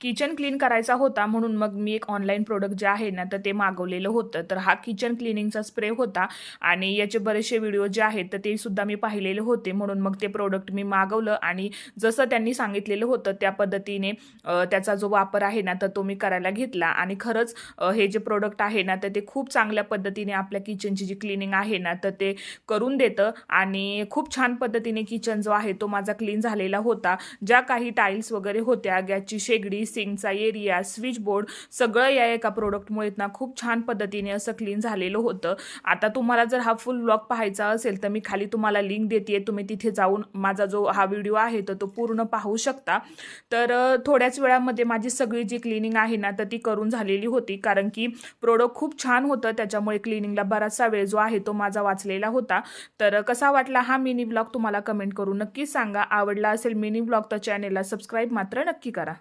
Kitchen clean करायचा होता म्हणून मग मी एक ऑनलाईन प्रोडक्ट जे आहे ना तर ते मागवलेलं होतं. तर हा किचन क्लिनिंगचा स्प्रे होता आणि याचे बरेचसे व्हिडिओ जे आहेत तर ते सुद्धा मी पाहिलेले होते, म्हणून मग ते प्रोडक्ट मी मागवलं आणि जसं त्यांनी सांगितलेलं होतं त्या पद्धतीने त्याचा जो वापर आहे ना तर तो मी करायला घेतला आणि खरंच हे जे प्रोडक्ट आहे ना तर ते खूप चांगल्या पद्धतीने आपल्या किचनची जी क्लिनिंग आहे ना तर ते करून देतं आणि खूप छान पद्धतीने किचन जो आहे तो माझा क्लीन झालेला होता. ज्या काही टाईल्स वगैरे होत्या, गॅसची शेगडी, सिंकचा एरिया, स्विच बोर्ड सगळं या एका प्रोडक्टमुळे ना खूप छान पद्धतीने असं क्लीन झालेलं होतं. आता तुम्हाला जर हा फुल व्लॉग पाहायचा असेल तर मी खाली तुम्हाला लिंक देते, तुम्ही तिथे जाऊन माझा जो हा व्हिडिओ आहे तर तो पूर्ण पाहू शकता. तर थोड्याच वेळामध्ये माझी सगळी जी क्लिनिंग आहे ना तर ती करून झालेली होती, कारण की प्रोडक्ट खूप छान होतं त्याच्यामुळे क्लिनिंगला बराचसा वेळ जो आहे तो माझा वाचलेला होता. तर कसा वाटला हा मिनी व्लॉग तुम्हाला कमेंट करून नक्की सांगा. आवडला असेल मिनी व्लॉग तर चॅनेलला सबस्क्राईब मात्र नक्की करा.